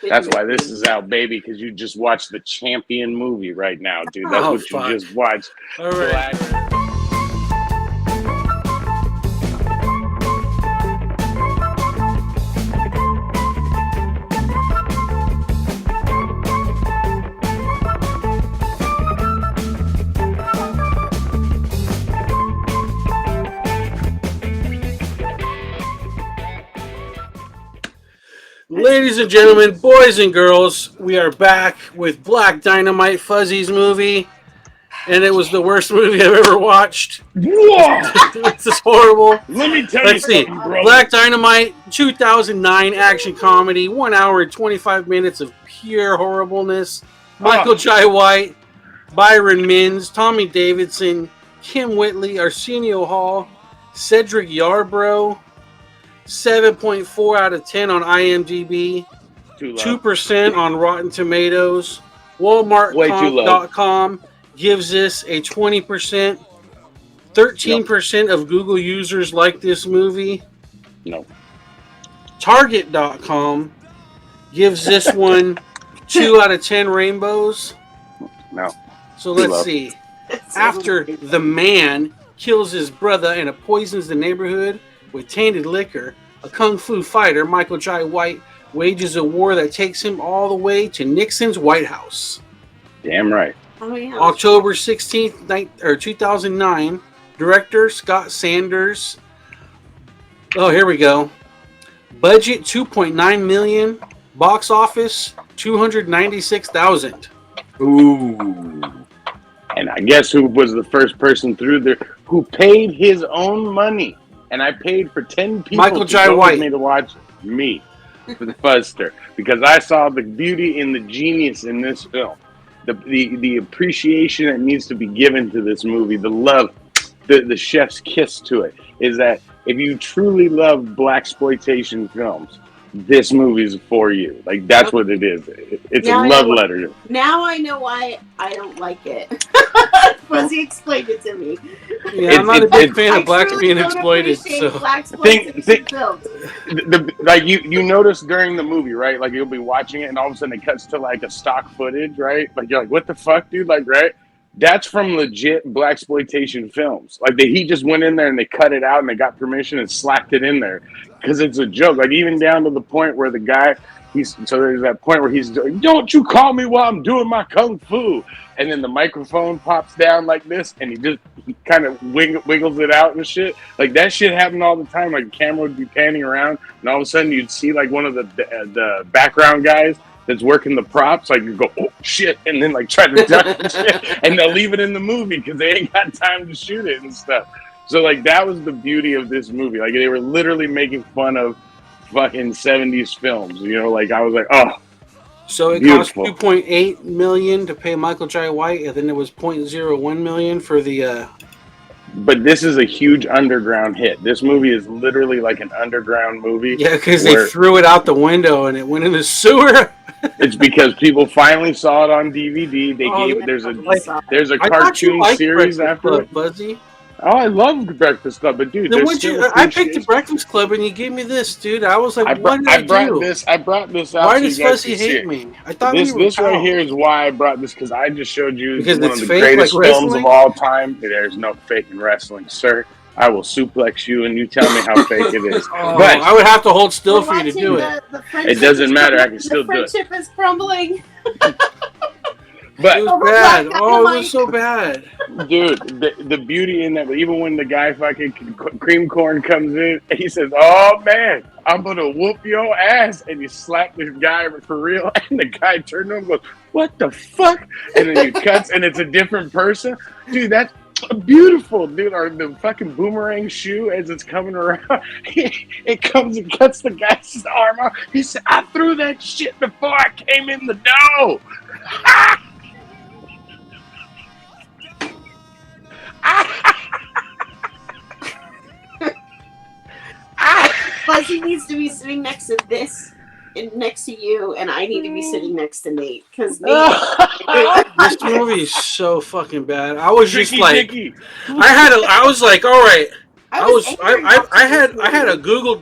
That's why this is out, baby, because you just watched the Champion movie right now, dude. That's what you just watched. All right. Ladies and gentlemen, boys and girls, we are back with Black Dynamite, Fuzzy's movie, and it was the worst movie I've ever watched. Whoa! This is horrible. Let me tell Let's you see. something, bro. Black Dynamite, 2009 action comedy, 1 hour and 25 minutes of pure horribleness. Michael Jai White, Byron Mins, Tommy Davidson, Kim Whitley, Arsenio Hall, Cedric Yarbrough. 7.4 out of 10 on IMDb, 2% on Rotten Tomatoes. Walmart.com gives this a 20%. 13% of Google users like this movie. No. Target.com gives this one 2 out of 10 rainbows. No. So let's see. After the man kills his brother and poisons the neighborhood with tainted liquor, a kung fu fighter, Michael Jai White, wages a war that takes him all the way to Nixon's White House. Damn right. Oh, yeah. October 16th, 2009. Director Scott Sanders. Oh, here we go. Budget $2.9 million. Box office $296,000. Ooh. And I guess who was the first person through there who paid his own money? And I paid for 10 people Michael Jai with White me to watch me for the Fuzzster because I saw the beauty and the genius in this film, the appreciation that needs to be given to this movie, the love, the chef's kiss to it is that if you truly love blaxploitation films, this movie is for you. Like that's what it is. It's a love letter. Now I know why I don't like it. Fuzzy explained it to me. Yeah, I'm not a big fan of blacks being exploited. So like you notice during the movie, right? Like you'll be watching it, and all of a sudden it cuts to like a stock footage, right? Like you're like, what the fuck, dude? Like, right? That's from legit blaxploitation films. Like he just went in there and they cut it out and they got permission and slapped it in there because it's a joke. Like even down to the point where the guy, so there's that point where he's doing, don't you call me while I'm doing my kung fu, and then the microphone pops down like this and he kind of wiggles it out and shit. Like that shit happened all the time. Like the camera would be panning around and all of a sudden you'd see like one of the background guys that's working the props, like you go, oh shit, and then like try to duck and shit, and they'll leave it in the movie because they ain't got time to shoot it and stuff. So like that was the beauty of this movie. Like they were literally making fun of fucking 70s films. You know, like I was like, oh. So it beautiful. Cost $2.8 million to pay Michael Jai White, and then it was $0.01 million for the. But this is a huge underground hit. This movie is literally like an underground movie. Yeah, because they threw it out the window and it went in the sewer. It's because people finally saw it on DVD. They gave it. There's a cartoon series after it. Buzzy. Oh, I love Breakfast Club, but dude, I picked the Breakfast Club and you gave me this, dude. I was like, what did I do? I brought this out. Why does Fuzzy hate me? I thought this right here is why I brought this, because I just showed you because one of the greatest films of all time. There's no fake in wrestling, sir. I will suplex you and you tell me how fake it is. But I would have to hold still for you to do it. It doesn't matter. I can still do it. The friendship is crumbling. But it was bad. Oh, it was so bad. Dude, the beauty in that, even when the guy fucking cream corn comes in, he says, oh man, I'm going to whoop your ass. And you slap this guy for real. And the guy turned to him and goes, what the fuck? And then you cuts and it's a different person. Dude, that's beautiful, dude. Or the fucking boomerang shoe as it's coming around. It comes and cuts the guy's arm off. He said, I threw that shit before I came in the dough. Fuzzy needs to be sitting next to this and next to you, and I need to be sitting next to Nate because this movie is so fucking bad. I was just like, I was like, all right. I had a Google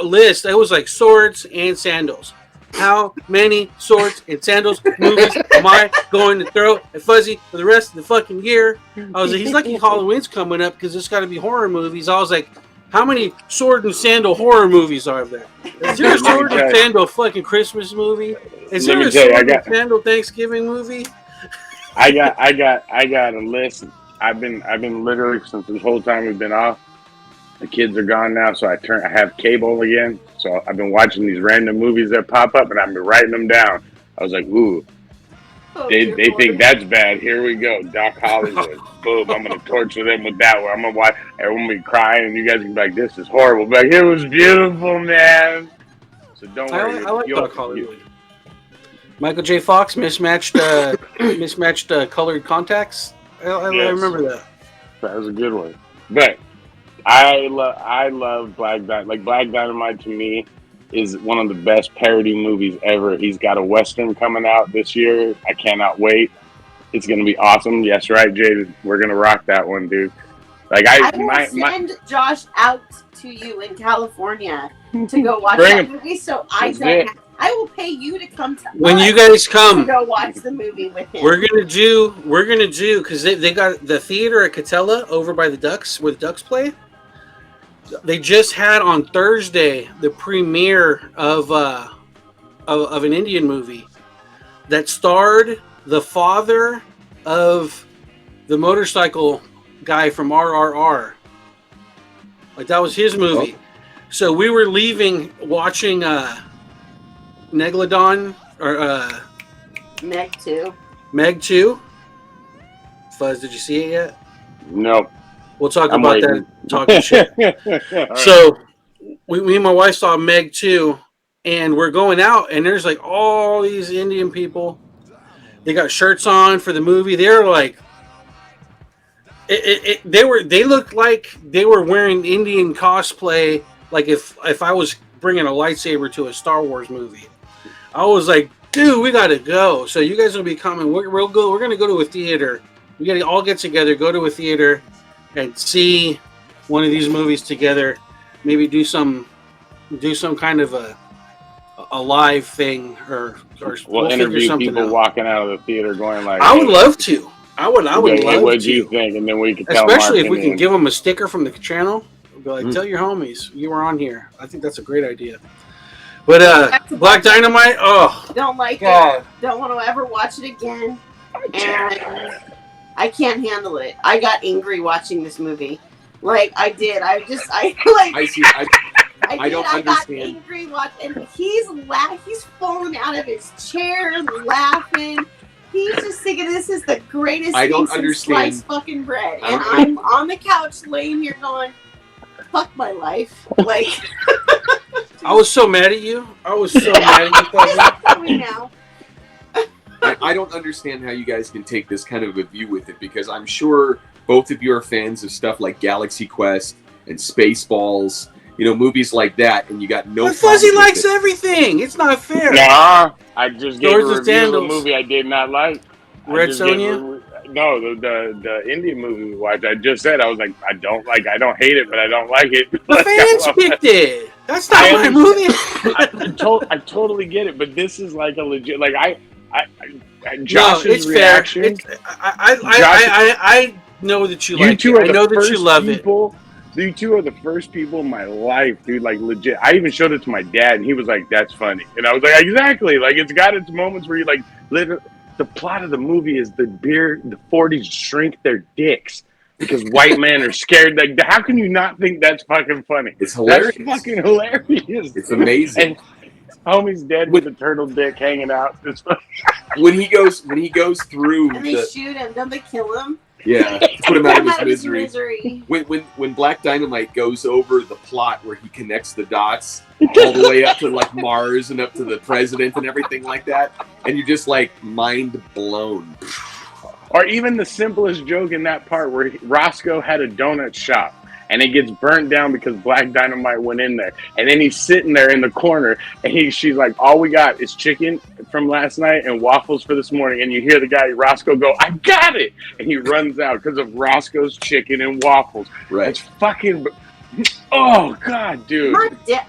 list. It was like swords and sandals. How many swords and sandals movies am I going to throw at Fuzzy for the rest of the fucking year? I was like, he's lucky Halloween's coming up because there's got to be horror movies. I was like, how many sword and sandal horror movies are there? Is there a sword and sandal fucking Christmas movie? Is there a sword and sandal Thanksgiving movie? I got a list. I've been literally since this whole time we've been off. The kids are gone now, so I have cable again. So I've been watching these random movies that pop up, and I've been writing them down. I was like, ooh, they think that's bad. Here we go, Doc Hollywood. Boom, I'm gonna torture them with that one. I'm gonna watch. Everyone will be crying, and you guys can be like, this is horrible. But like, it was beautiful, man. So don't worry. I like Doc Hollywood. Michael J. Fox mismatched colored contacts. I remember that. That was a good one. But I love Black Dynamite. Like Black Dynamite to me is one of the best parody movies ever. He's got a Western coming out this year. I cannot wait. It's gonna be awesome. Yes, right, Jay. We're gonna rock that one, dude. Like I will send Josh out to you in California to go watch that movie. So I will pay you to come to when you guys come to go watch the movie with him. We're gonna do because they got the theater at Catella over by the Ducks where the Ducks play. They just had on Thursday the premiere of an Indian movie that starred the father of the motorcycle guy from RRR. Like that was his movie. Oh. So we were leaving watching Megalodon or Meg 2. Meg 2. Fuzz, did you see it yet? No. We'll talk about that talking shit. So me and my wife saw Meg 2, and we're going out, and there's like all these Indian people. They got shirts on for the movie. They're like, they looked like they were wearing Indian cosplay. Like if I was bringing a lightsaber to a Star Wars movie, I was like, dude, we gotta go. So you guys will be coming. We're gonna go to a theater. We gotta all get together, go to a theater, and see one of these movies together. Maybe do some kind of a live thing or we'll interview people walking out of the theater going like, I would love to. I would love to. What do you think? And then we can tell especially if we can give them a sticker from the channel. We'll be like, tell your homies you were on here. I think that's a great idea. But Black Dynamite, don't like it. Don't want to ever watch it again. And I can't handle it. I got angry watching this movie. Like I did. I got angry watching, and he's falling out of his chair laughing. He's just thinking this is the greatest thing since sliced fucking bread. And I'm on the couch laying here going, fuck my life. Like I was so mad at you. I was so mad at you. Now. I don't understand how you guys can take this kind of a view with it, because I'm sure both of you are fans of stuff like Galaxy Quest and Spaceballs, movies like that, and you got no. But Fuzzy likes everything. It's not fair. Nah, I just gave a review of a movie I did not like. Red Sonja? No, the Indian movie we watched. I just said I was like, I don't hate it, but I don't like it. The fans picked it. That's not my movie. I totally get it, but this is like a legit. Like Josh's reaction. I know that you like it. I know that you love it. You two are the first people in my life, dude. Like legit. I even showed it to my dad, and he was like, "That's funny," and I was like, "Exactly." Like it's got its moments where you like literally. The plot of the movie is the 40s shrink their dicks because white men are scared. Like, how can you not think that's fucking funny? It's hilarious. That's fucking hilarious. It's amazing. And homie's dead with the turtle dick hanging out. when he goes through, and they shoot him. Don't they kill him? Yeah, put him out of his misery. When Black Dynamite goes over the plot where he connects the dots all the way up to like Mars and up to the president and everything like that, and you're just like mind blown. Or even the simplest joke in that part where Roscoe had a donut shop and it gets burnt down because Black Dynamite went in there, and then he's sitting there in the corner and she's like, all we got is chicken from last night and waffles for this morning, and you hear the guy Roscoe go, I got it, and he runs out because of Roscoe's chicken and waffles. Right. It's fucking Oh God, dude.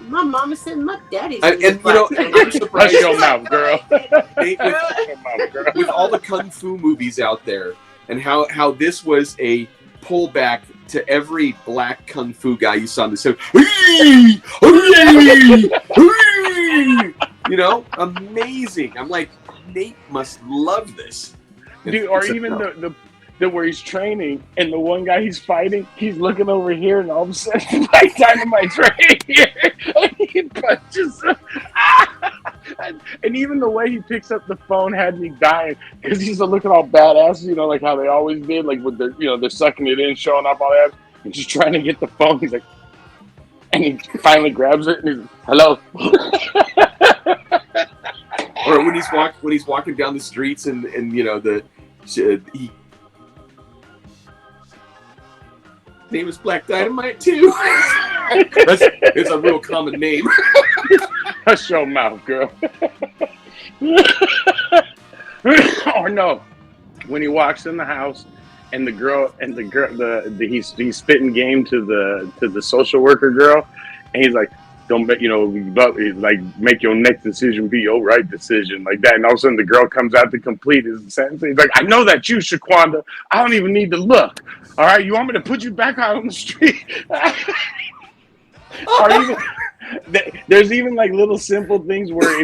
My mama said my daddy's. And you know, I'm surprised. Hush your mouth, girl. With all the kung fu movies out there, and how this was a pullback to every black kung fu guy you saw in the show. You know, amazing. I'm like, Nate must love this. Dude, or even the where he's training and the one guy he's fighting, he's looking over here and all of a sudden like Dynamite's right here and he punches him. And even the way he picks up the phone had me dying because he's looking all badass, you know, like how they always did, like with the, you know, they're sucking it in, showing up all that, and just trying to get the phone. He's like, and he finally grabs it and he's like, hello. Or when he's walking down the streets and you know he name is Black Dynamite too. It's a real common name. Hush your mouth, girl. Or no, when he walks in the house and the girl he's spitting game to the social worker girl, and he's like, don't make, you know, like, make your next decision be your right decision, like that. And all of a sudden the girl comes out to complete his sentence. He's like, I know that's you, Shaquanda. I don't even need to look. All right, you want me to put you back out on the street? Or even, there's even like little simple things where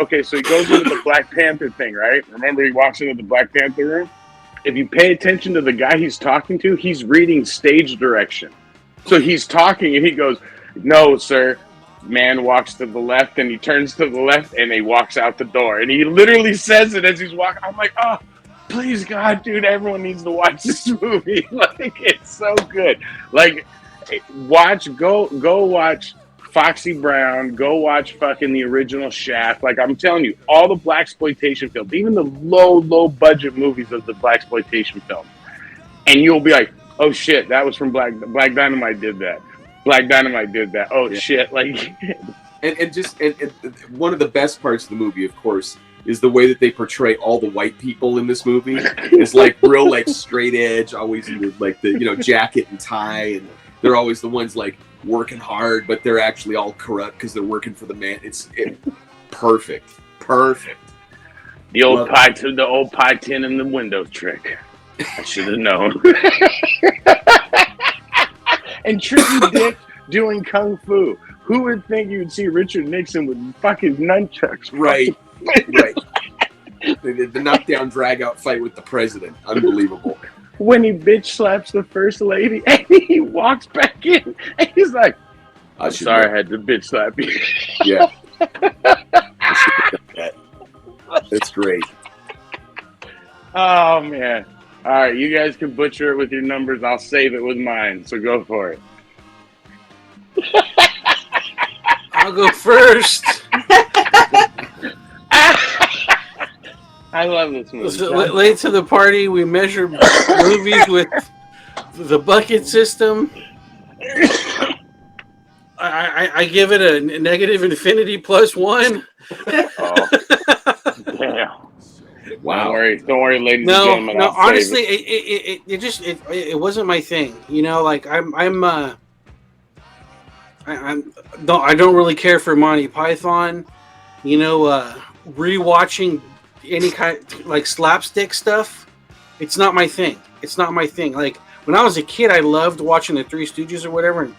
okay, so he goes into the Black Panther thing, right? Remember he walks into the Black Panther room? If you pay attention to the guy he's talking to, he's reading stage direction. So he's talking and he goes, no, sir. Man walks to the left and he turns to the left and he walks out the door. And he literally says it as he's walking. I'm like, oh, please, God, dude, everyone needs to watch this movie. Like, it's so good. Like, go watch Foxy Brown. Go watch fucking the original Shaft. Like, I'm telling you, all the blaxploitation films, even the low budget movies of the blaxploitation films, and you'll be like, oh shit, that was from Black Dynamite did that. Black Dynamite did that. Oh yeah. Shit! Like, and one of the best parts of the movie, of course, is the way that they portray all the white people in this movie. It's like real, like, straight edge, always in like the, you know, jacket and tie, and they're always the ones like working hard, but they're actually all corrupt because they're working for the man. It's perfect. The old pie tin in the window trick. I should have known. And Tricky Dick doing kung fu. Who would think you'd see Richard Nixon with fucking nunchucks? Right. They did the knockdown drag out fight with the president. Unbelievable. When he bitch slaps the first lady and he walks back in and he's like, I'm sorry I had to bitch slap you. Yeah. That's great. Oh man. All right, you guys can butcher it with your numbers. I'll save it with mine, so go for it. I'll go first. I love this movie. So, late to the party, we measure movies with the bucket system. I give it a negative infinity +1. Oh, damn. Wow. Don't worry, ladies and gentlemen. No. Honestly, it wasn't my thing. You know, like I don't really care for Monty Python. You know, rewatching any kind like slapstick stuff, it's not my thing. Like when I was a kid, I loved watching the Three Stooges or whatever. And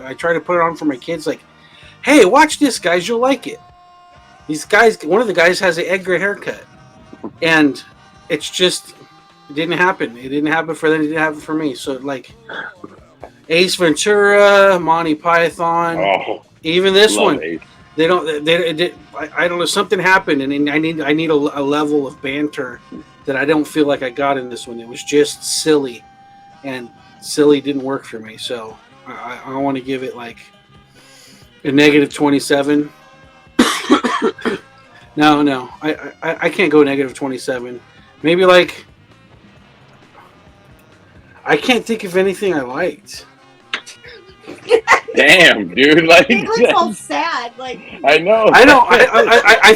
I try to put it on for my kids. Like, hey, watch this, guys. You'll like it. These guys, one of the guys has an Edgar haircut, and it's just, it didn't happen. It didn't happen for them. It didn't happen for me. So like, Ace Ventura, Monty Python, even this one, Ace. I don't know. Something happened, and I need a level of banter that I don't feel like I got in this one. It was just silly, and silly didn't work for me. So I want to give it like a negative 27. No, I can't go negative 27. Maybe like, I can't think of anything I liked. Damn, dude! Like, it looks all sad. Like, I know. I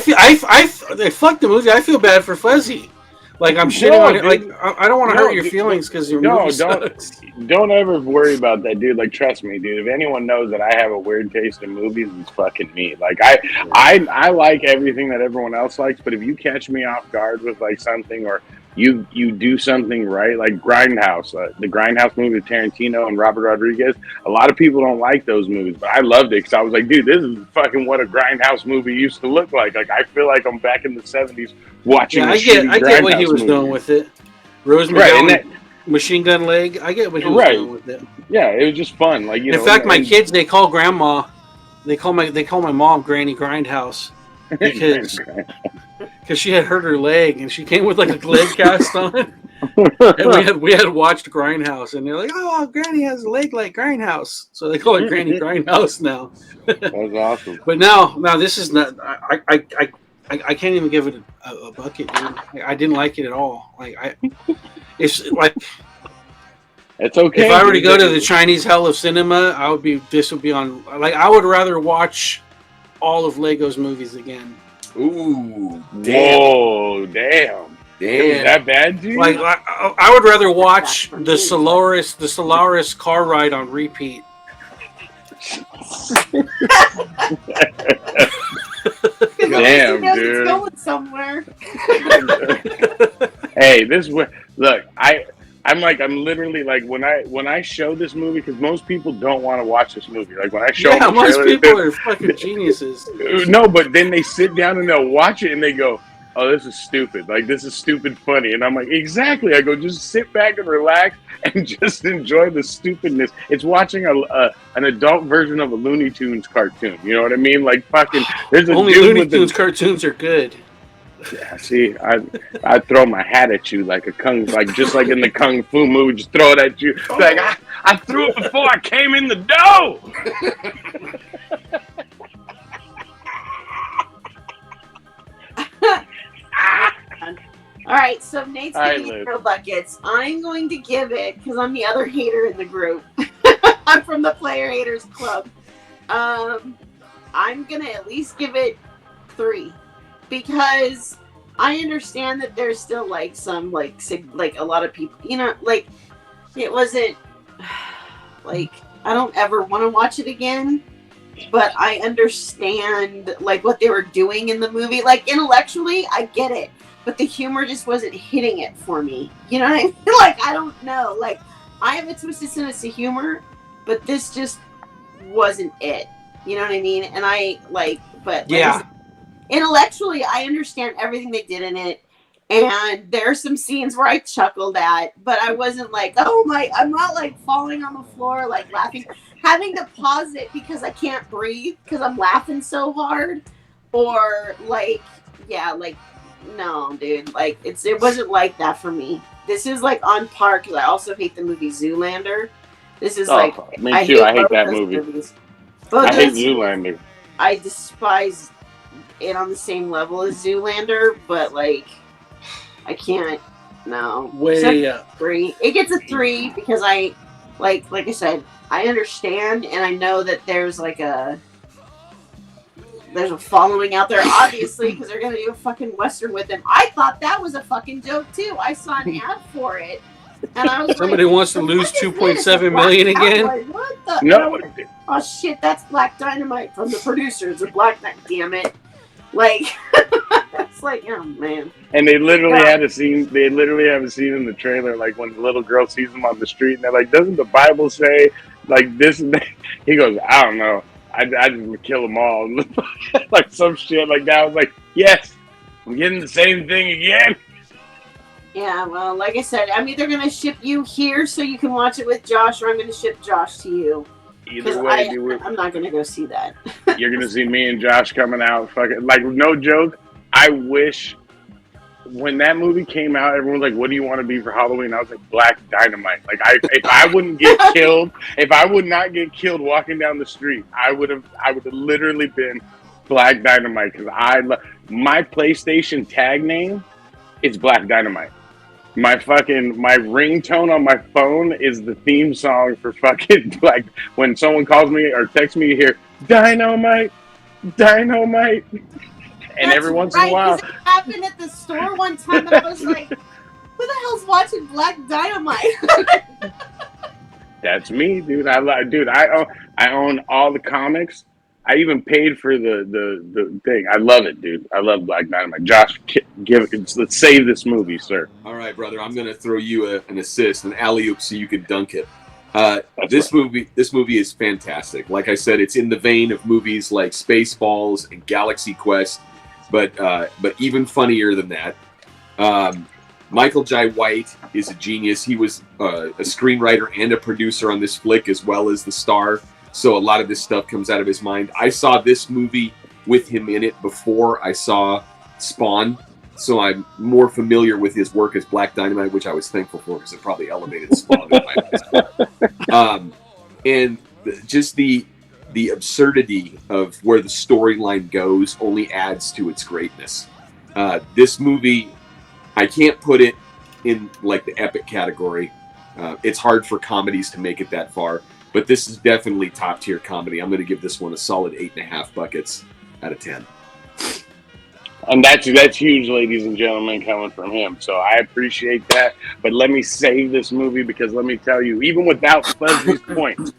fucked the movie. I feel bad for Fuzzy. Like I'm shitting on it. Like I don't want to hurt your feelings because your movie sucks. Don't ever worry about that, dude. Like trust me, dude. If anyone knows that I have a weird taste in movies, it's fucking me. Like I like everything that everyone else likes, but if you catch me off guard with like something, or you do something right, like Grindhouse, the Grindhouse movie with Tarantino and Robert Rodriguez. A lot of people don't like those movies, but I loved it because I was like, dude, this is fucking what a Grindhouse movie used to look like. Like I feel like I'm back in the '70s watching. Yeah, I get what he was doing with it. Rose McGowan, Machine Gun Leg. I get what he was doing with it. Yeah, it was just fun. Like in fact, my kids they call grandma, they call my mom Granny Grindhouse because she had hurt her leg and she came with like a leg cast on. And we had watched Grindhouse and they're like, oh, Granny has a leg like Grindhouse, so they call it Granny Grindhouse now. That was awesome. But now this is not. I can't even give it a bucket, dude. I didn't like it at all. It's like it's okay. If I were to go to the Chinese hell of cinema, this would be on. Like I would rather watch all of Lego's movies again. Ooh, damn! Whoa, damn! It was that bad, dude? Like I would rather watch the Solaris car ride on repeat. Damn, dude. It's going somewhere. Hey, look. I'm literally like when I show this movie, because most people don't want to watch this movie. Like when I show them the most trailer, people are fucking geniuses. No, but then they sit down and they'll watch it and they go, "Oh, this is stupid. Like this is stupid funny." And I'm like, exactly. I go, just sit back and relax and just enjoy the stupidness. It's watching an adult version of a Looney Tunes cartoon. You know what I mean? Like fucking. There's only Looney Tunes cartoons are good. Yeah, see, I throw my hat at you like just like in the Kung Fu movie, just throw it at you. Like I threw it before I came in the dough. All right, so Nate's giving no buckets. I'm going to give it because I'm the other hater in the group. I'm from the Player Haters Club. I'm gonna at least give it 3. Because I understand that there's still like some like a lot of people, like it wasn't like I don't ever want to watch it again, but I understand like what they were doing in the movie. Like intellectually, I get it, but the humor just wasn't hitting it for me. You know what I mean? Like I don't know. Like I have a twisted sense of humor, but this just wasn't it. You know what I mean? And yeah. Intellectually, I understand everything they did in it, and there are some scenes where I chuckled at, but I wasn't like, I'm not like falling on the floor, like laughing, having to pause it because I can't breathe because I'm laughing so hard, or like, no, dude, like it wasn't like that for me. This is like on par because I also hate the movie Zoolander. This is me too. I hate that movie. I hate Zoolander. I despise it on the same level as Zoolander, but like I can't. No, way up. 3. It gets a 3 because I like I said, I understand and I know that there's a following out there, obviously, because they're gonna do a fucking Western with them. I thought that was a fucking joke too. I saw an ad for it, and I was somebody wants to lose 2.7 million again. Like, what the? No. Oh shit! That's Black Dynamite from the producers of Black Knight. Damn it! Like, it's like, oh man. And they literally had a scene. They literally have a scene in the trailer, like when the little girl sees him on the street, and they're like, "Doesn't the Bible say like this?" And that? He goes, "I don't know. I just would kill them all." Like some shit like that. I was like, "Yes, I'm getting the same thing again." Yeah, well, like I said, I'm either gonna ship you here so you can watch it with Josh, or I'm gonna ship Josh to you. Either way, I'm not gonna go see that. You're gonna see me and Josh coming out, fucking like no joke. I wish when that movie came out, everyone was like, "What do you want to be for Halloween?" I was like, Black Dynamite. Like if I wouldn't get killed, if I would not get killed walking down the street, I would have literally been Black Dynamite because my PlayStation tag name is Black Dynamite. My ringtone on my phone is the theme song for fucking like when someone calls me or texts me, you hear Dynamite, Dynamite. And every once in a while, it happened at the store one time, and I was like, the hell's watching Black Dynamite? That's me, dude. I own all the comics. I even paid for the thing. I love it, dude. I love Black Dynamite. Josh, let's save this movie, sir. All right, brother. I'm gonna throw you an assist, an alley-oop, so you can dunk it. This movie is fantastic. Like I said, it's in the vein of movies like Spaceballs and Galaxy Quest, but even funnier than that. Michael Jai White is a genius. He was a screenwriter and a producer on this flick, as well as the star. So a lot of this stuff comes out of his mind. I saw this movie with him in it before I saw Spawn, so I'm more familiar with his work as Black Dynamite, which I was thankful for because it probably elevated Spawn in my eyes. And just the absurdity of where the storyline goes only adds to its greatness. This movie, I can't put it in like the epic category. It's hard for comedies to make it that far. But this is definitely top tier comedy. I'm going to give this one a solid 8.5 buckets out of 10. And that's huge, ladies and gentlemen, coming from him. So I appreciate that. But let me save this movie because let me tell you, even without Fuzzy's points,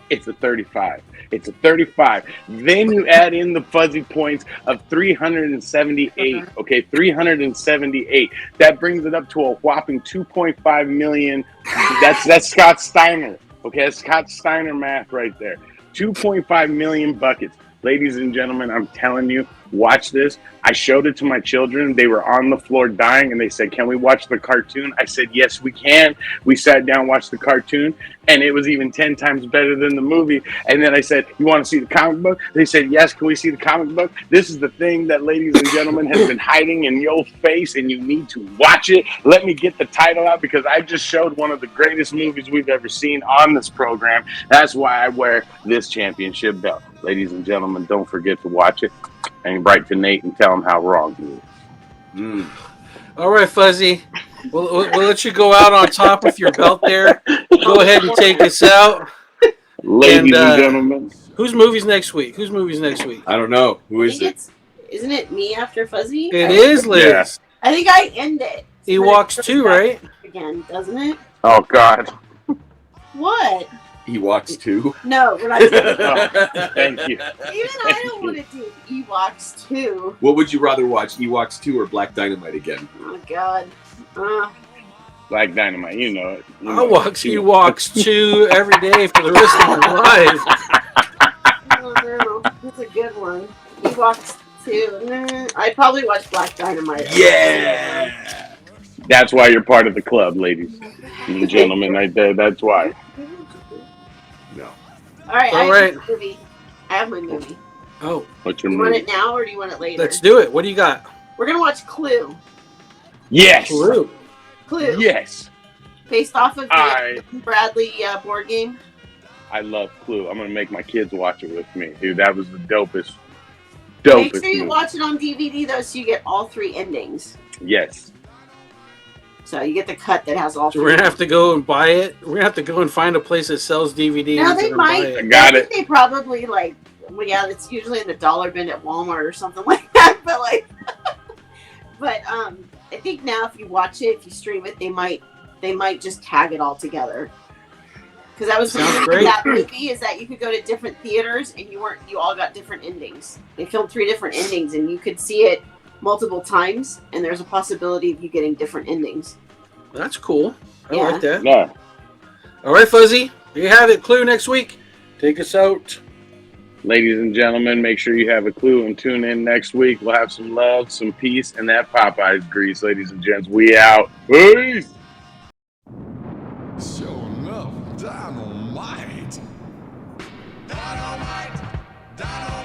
it's a 35. It's a 35. Then you add in the fuzzy points of 378. Okay, 378. That brings it up to a whopping 2.5 million. That's Scott Steiner. Okay, that's Scott Steiner math right there. 2.5 million buckets. Ladies and gentlemen, I'm telling you, watch this. I showed it to my children. They were on the floor dying, and they said, "Can we watch the cartoon?" I said, "Yes, we can." We sat down, watched the cartoon, and it was even 10 times better than the movie. And then I said, "You want to see the comic book?" They said, "Yes, can we see the comic book?" This is the thing that, ladies and gentlemen, has been hiding in your face, and you need to watch it. Let me get the title out because I just showed one of the greatest movies we've ever seen on this program. That's why I wear this championship belt. Ladies and gentlemen, don't forget to watch it and write to Nate and tell him how wrong he is. All right, Fuzzy. We'll let you go out on top with your belt there. Go ahead and take us out. Ladies and gentlemen. Whose movie's next week? I don't know. Who is it? Isn't it me after Fuzzy? It is, Liz. Yeah. I think I end it. Ewoks 2, right? Again, doesn't it? Oh, God. What? Ewoks 2? No, we're not doing it. Oh, thank you. Even I don't want to do Ewoks 2. What would you rather watch, Ewoks 2 or Black Dynamite again? Oh, God. Black Dynamite, you know it. I'll watch Ewoks 2 every day for the rest of my life. I don't know. That's a good one. Ewoks 2. I'd probably watch Black Dynamite. Yeah! That's why you're part of the club, ladies and gentlemen. Right there. That's why. No. All right. All I have my movie. Oh. What's your Do you want movie? it now or do you want it later? Let's do it. What do you got? We're going to watch Clue. Yes. Clue. Yes. Based off of the Bradley board game. I love Clue. I'm going to make my kids watch it with me. Dude, that was the dopest Make sure you movie. watch it on DVD, though, so you get all 3 endings. Yes. So you get the cut that has all 3. So we're going to have to go and buy it? We're going to have to go and find a place that sells DVDs. No, they might. I got it. They probably, well, yeah, it's usually in the dollar bin at Walmart or something like that. But, I think now if you watch it, if you stream it, they might just tag it all together. Because that was the thing with that movie is that you could go to different theaters and you all got different endings. They filmed 3 different endings and you could see it multiple times and there's a possibility of you getting different endings. That's cool. I like that. Yeah. All right, Fuzzy. There you have it. Clue next week. Take us out. Ladies and gentlemen, make sure you have a clue and tune in next week. We'll have some love, some peace, and that Popeyes grease, ladies and gents. We out. Peace. Showing up, dynamite. Dynamite, dynamite.